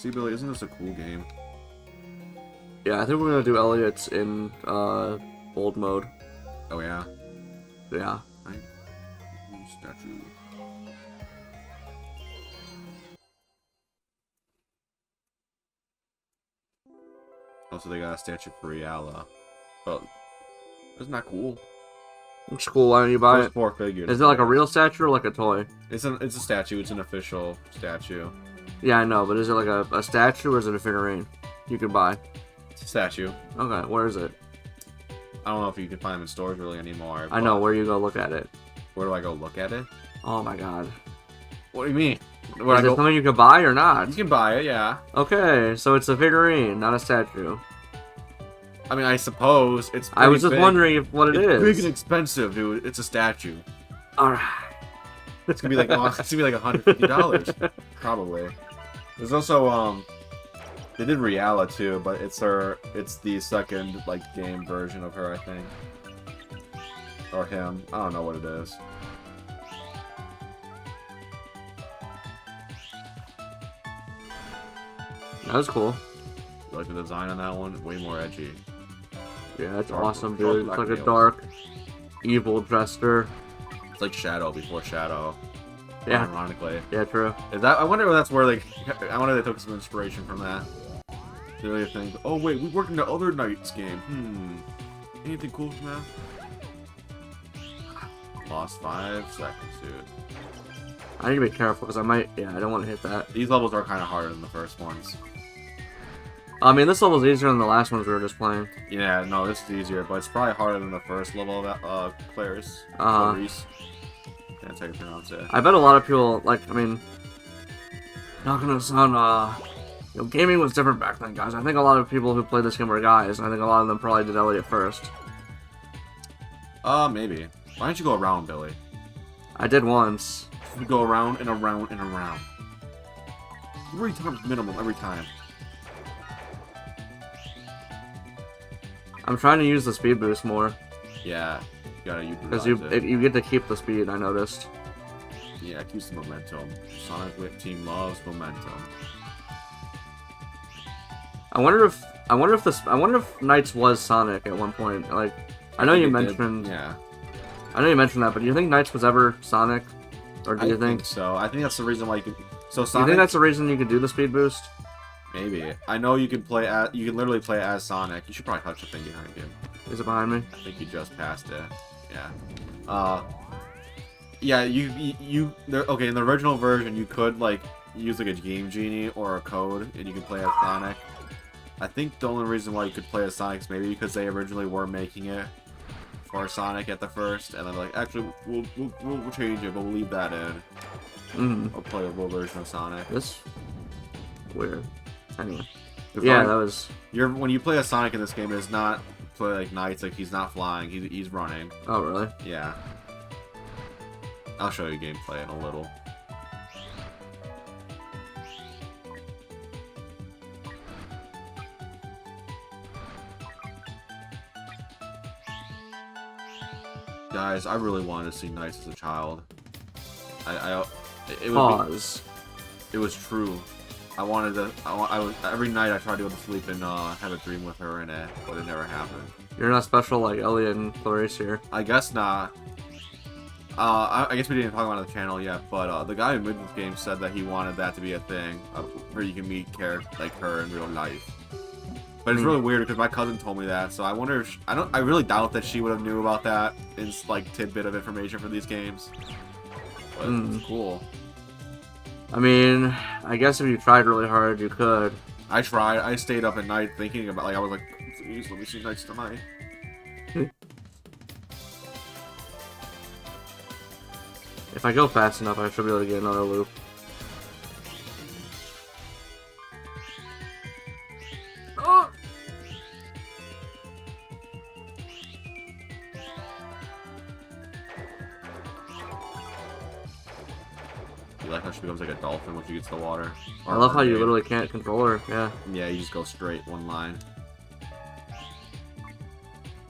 See, Billy, isn't this a cool game? Yeah, I think we're gonna do Elliot's in old mode. Oh yeah. Yeah. Statue. Also, they got a statue for Riala. But isn't that cool? It's cool. Why don't you buy There's it? 4 figures. Is it like a real statue or like a toy? It's a statue. It's an official statue. Yeah, I know, but is it like a statue or is it a figurine you can buy? It's a statue. Okay, where is it? I don't know if you can find them in stores really anymore. I know, where you go look at it. Where do I go look at it? Oh my god. What do you mean? Where Is it something you can buy or not? You can buy it, yeah. Okay, so it's a figurine, not a statue. I mean, I suppose it's. I was just big. wondering what it is. Big and expensive, dude. It's a statue. Alright. It's gonna be like $150, probably. There's also they did Riala too, but it's the second like game version of her, I think, or him. I don't know what it is. That was cool. You like the design on that one? Way more edgy. Yeah, it's Dark- awesome, dark dude. It's black like a nails. dark, evil Jester. It's like Shadow before Shadow. Yeah. Ironically. Yeah, true. Is that? I wonder if that's where I wonder if they took some inspiration from that. The other thing. Oh wait, we worked in the other Knights game. Anything cool from that? Lost 5 seconds, dude. I need to be careful because I might. Yeah, I don't want to hit that. These levels are kind of harder than the first ones. I mean, this level's easier than the last ones we were just playing. Yeah, no, this is easier, but it's probably harder than the first level of Claire's. Uh-huh. That's how you pronounce it. I bet a lot of people, like, I mean, not gonna sound, you know, gaming was different back then, guys. I think a lot of people who played this game were guys, and I think a lot of them probably did Elliot first. Maybe. Why don't you go around, Billy? I did once. You go around and around and around. 3 times minimum every time. I'm trying to use the speed boost more. Yeah, you gotta Because utilize it. you get to keep the speed, I noticed. Yeah, it keeps the momentum. Sonic Whip team loves momentum. I wonder if Knights was Sonic at one point. Like, I know you mentioned. Yeah. I know you mentioned that, but do you think Knights was ever Sonic? Or do you I think so. I think that's the reason why you can. So Do Sonic. you think that's the reason you could do the speed boost? Maybe. I know you can play as. You can literally play as Sonic. You should probably touch the thing behind you. Is it behind me? I think you just passed it. Yeah. Yeah. Okay. In the original version, you could like use like a Game Genie or a code, and you can play as Sonic. I think the only reason why you could play as Sonic is maybe because they originally were making it for Sonic at the first, and then like, actually, we'll change it, but we'll leave that in. I'll play a full version of Sonic. This weird. Anyway. If Yeah, I- that was. when you play a Sonic in this game, it's not play like Knights, like he's not flying, he's running. Oh, really? Yeah. I'll show you gameplay in a little. Guys, I really wanted to see Knights as a child. It was true. I wanted to. Every night I tried to go to sleep and have a dream with her in it, but it never happened. You're not special like Elliot and Clarice here. I guess not. I guess we didn't talk about it on the channel yet, but the guy who made this game said that he wanted that to be a thing, where you can meet characters like her in real life. But it's really weird because my cousin told me that, so I wonder if I really doubt that she would have knew about that in like tidbit of information for these games. But it's cool. I mean, I guess if you tried really hard, you could. I tried. I stayed up at night thinking about, like, I was like, please let me see Knights tonight. If I go fast enough, I should be able to get another loop. Oh! You like how she becomes like a dolphin when she gets to the water? I love how you literally can't control her, yeah. Yeah, you just go straight, one line.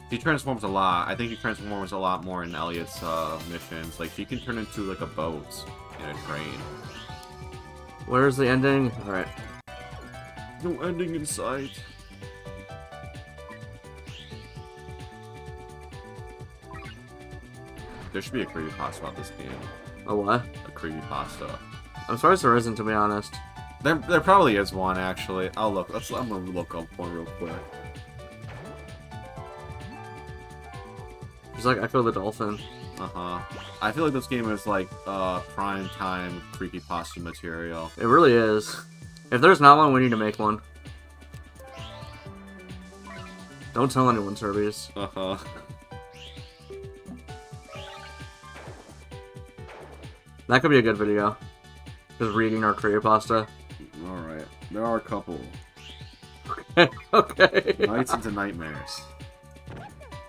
She transforms a lot. I think she transforms a lot more in Elliot's missions. Like, she can turn into like a boat in a train. Where's the ending? Alright. no ending in sight. There should be a creepypasta about this game. A what? A creepypasta. I'm surprised there isn't, to be honest. There probably is one, actually. I'll look. I'm gonna look up one real quick. It's like Echo the Dolphin. I feel like this game is like prime time creepypasta material. It really is. If there's not one, we need to make one. Don't tell anyone, Serbies. That could be a good video. Just reading our creepypasta. Alright. There are a couple. Okay. Nights into Nightmares.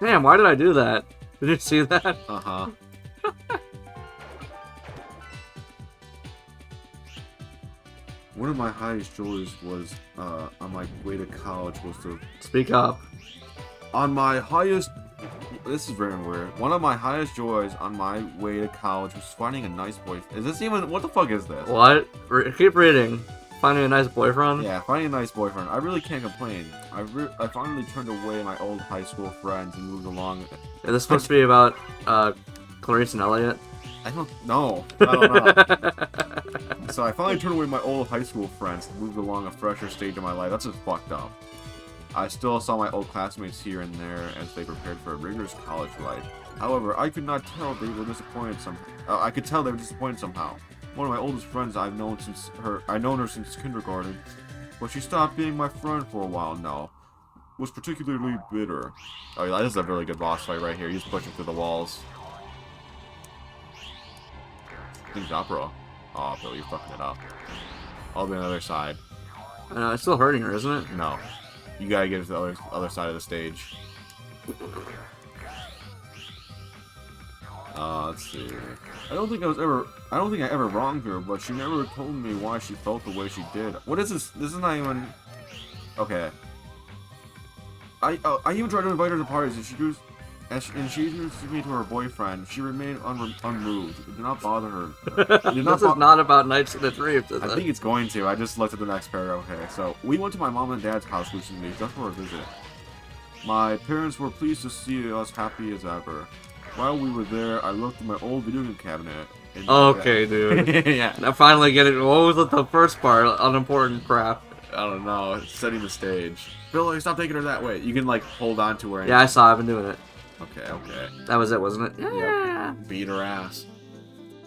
Damn, why did I do that? Did you see that? One of my highest joys was, on my way to college was to... Speak up. On my highest... This is very weird. One of my highest joys on my way to college was finding a nice boyfriend. Is this even... What the fuck is this? What? Keep reading. Finding a nice boyfriend? Yeah, finding a nice boyfriend. I really can't complain. I finally turned away my old high school friends and moved along... Is this supposed to be about, Clarice and Elliot? I don't know. I don't know. So I finally turned away my old high school friends and moved along a fresher stage of my life. That's just fucked up. I still saw my old classmates here and there as they prepared for a rigorous college life. However, I could not tell they were disappointed I could tell they were disappointed somehow. One of my oldest friends I've known her since kindergarten, but she stopped being my friend for a while now. Was particularly bitter. Oh yeah, this is a really good boss fight right here. He's pushing through the walls. I think Opera. Oh, Billy, you're fucking it up. I'll be on the other side. It's still hurting her, isn't it? No. You gotta get to the other side of the stage. Let's see. I don't think I ever wronged her, but she never told me why she felt the way she did. What is this? This is not even... Okay. I even tried to invite her to parties, and she introduced me to her boyfriend. She remained unmoved. It did not bother her. This is not about Nights in the Dreams, is it? I think it's going to. I just looked at the next paragraph. Okay, so we went to my mom and dad's house recently just for a visit. My parents were pleased to see us happy as ever. While we were there, I looked at my old video game cabinet. Okay, dude. Yeah. Now finally get it. What was the first part? Unimportant crap. I don't know. It's setting the stage. Billy, stop taking her that way. You can, like, hold on to her. And... Yeah, I saw. I've been doing it. Okay, okay. That was it, wasn't it? Yeah. Yep. Beat her ass.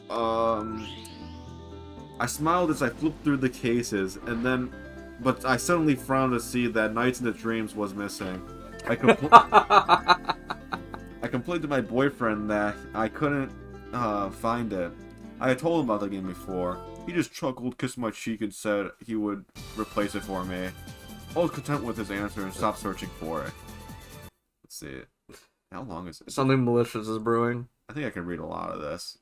I smiled as I flipped through the cases, and then... But I suddenly frowned to see that Nights in the Dreams was missing. I complained to my boyfriend that I couldn't find it. I had told him about the game before. He just chuckled, kissed my cheek, and said he would replace it for me. I was content with his answer and stopped searching for it. Let's see. How long is it? Something malicious is brewing. I think I can read a lot of this.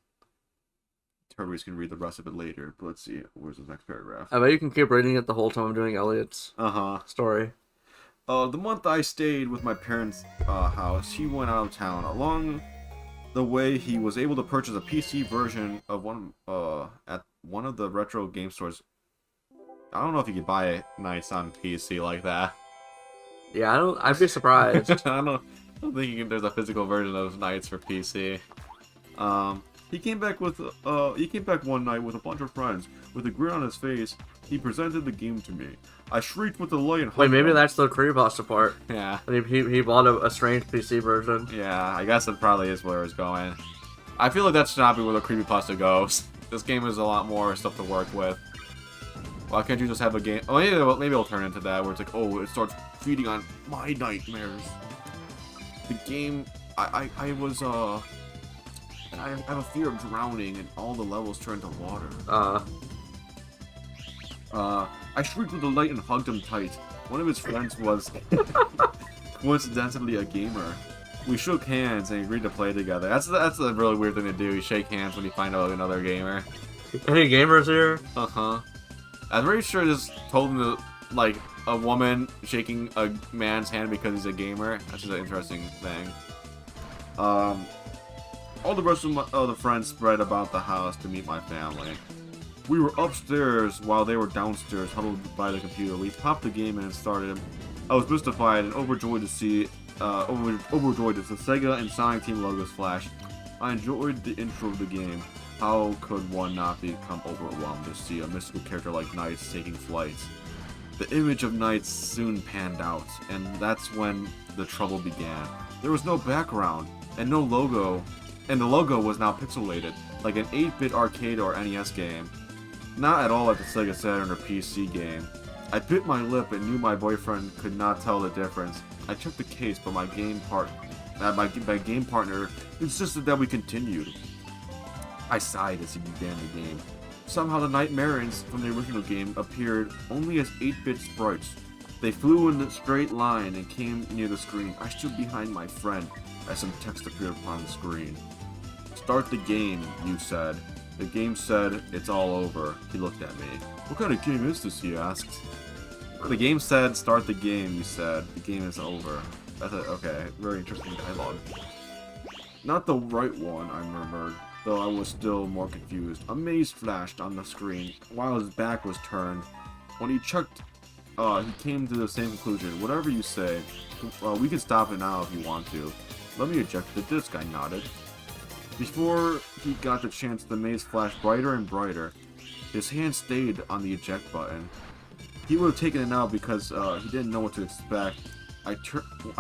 Turbies can read the rest of it later, but let's see. Where's the next paragraph? I bet you can keep reading it the whole time I'm doing Elliot's story. The month I stayed with my parents' house, he went out of town. Along the way, he was able to purchase a PC version of at one of the retro game stores. I don't know if you could buy Nights on PC like that. Yeah, I'd be surprised. I don't think there's a physical version of Nights for PC. He came back one night with a bunch of friends. With a grin on his face, he presented the game to me. I shrieked with delight and wait, maybe that's the creepypasta part. Yeah. He bought a strange PC version. Yeah, I guess it probably is where it's going. I feel like that should not be where the creepypasta goes. This game has a lot more stuff to work with. Why can't you just have a game? Oh, maybe it'll turn into that, where it's like, oh, it starts feeding on my nightmares. The game, I have a fear of drowning, and all the levels turn to water. I shrieked with delight and hugged him tight. One of his friends was coincidentally a gamer. We shook hands and agreed to play together. That's a really weird thing to do. You shake hands when you find out another gamer. Any gamers here? I'm pretty sure this told him to, like, a woman shaking a man's hand because he's a gamer. That's just an interesting thing. All the rest of the friends spread about the house to meet my family. We were upstairs while they were downstairs, huddled by the computer. We popped the game in and started. I was mystified and overjoyed to see, overjoyed as the Sega and Sonic Team logos flashed. I enjoyed the intro of the game. How could one not become overwhelmed to see a mystical character like Knights taking flights? The image of Knights soon panned out, and that's when the trouble began. There was no background, and no logo, and the logo was now pixelated, like an 8-bit arcade or NES game. Not at all like the Sega Saturn or PC game. I bit my lip and knew my boyfriend could not tell the difference. I checked the case, but my game partner insisted that we continued. I sighed as he began the game. Somehow the Nightmarians from the original game appeared only as 8-bit sprites. They flew in a straight line and came near the screen. I stood behind my friend as some text appeared upon the screen. Start the game, you said. The game said, it's all over. He looked at me. What kind of game is this, he asked. The game said, start the game, you said. The game is over. I thought, okay, very interesting dialogue. Not the right one, I murmured, though I was still more confused. A maze flashed on the screen while his back was turned. When he checked, he came to the same conclusion. Whatever you say, we can stop it now if you want to. Let me eject the disc, I nodded. Before he got the chance, the maze flashed brighter and brighter. His hand stayed on the eject button. He would have taken it out because he didn't know what to expect. I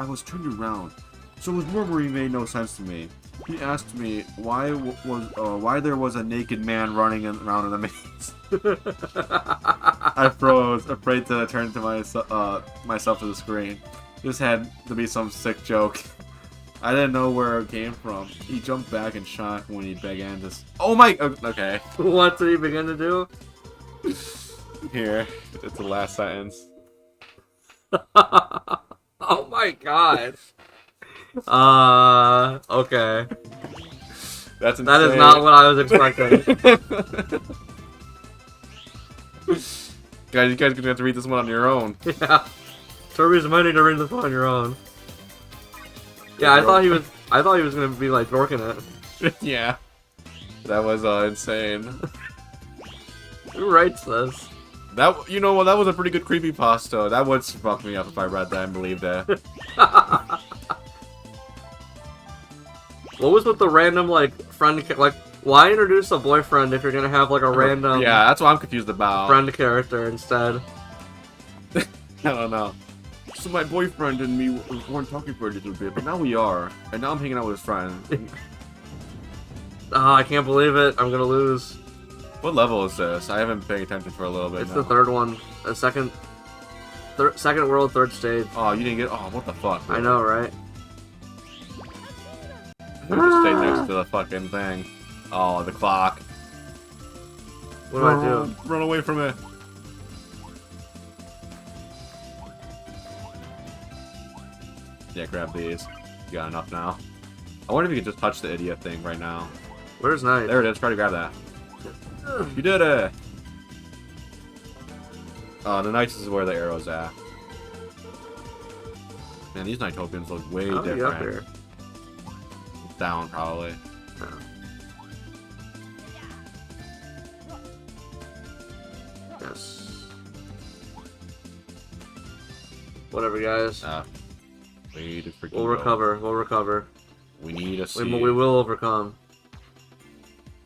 was turned around, so his murmuring made no sense to me. He asked me why there was a naked man running around in the maze. I froze, afraid to turn to myself to the screen. This had to be some sick joke. I didn't know where it came from. He jumped back in shock when he began to. Oh my. Okay. What did he begin to do? Here, it's the last sentence. Oh my god. Okay. That's insane. That is not what I was expecting. Guys, you guys are gonna have to read this one on your own. Yeah. Toby's might need to read this one on your own. Yeah, I thought he was gonna be like dorking it. Yeah. That was insane. Who writes this? That, you know what, that was a pretty good creepypasta. That would fuck me up if I read that and believed that. What was with the random, like, friend, like, why introduce a boyfriend if you're gonna have, like, a random... Yeah, that's what I'm confused about. ...friend character instead? I don't know. So my boyfriend and me weren't talking for a little bit, but now we are. And now I'm hanging out with his friend. I can't believe it. I'm gonna lose. What level is this? I haven't paid attention for a little bit It's now. the third one. The second world, third stage. Oh, you didn't get... Oh, what the fuck? I know, right? I just stayed next to the fucking thing. Oh, the clock. What do I do? Run away from it. Yeah, grab these. You got enough now. I wonder if you could just touch the idiot thing right now. Where's Knight? There it is. Try to grab that. You did it! The Knights is where the arrow's at. Man, these Nighttopians look way How are you up different. here? Down, probably. Oh. Yes. Whatever, guys. We need to freaking We'll go. recover. We'll recover. We need a seed. We will overcome.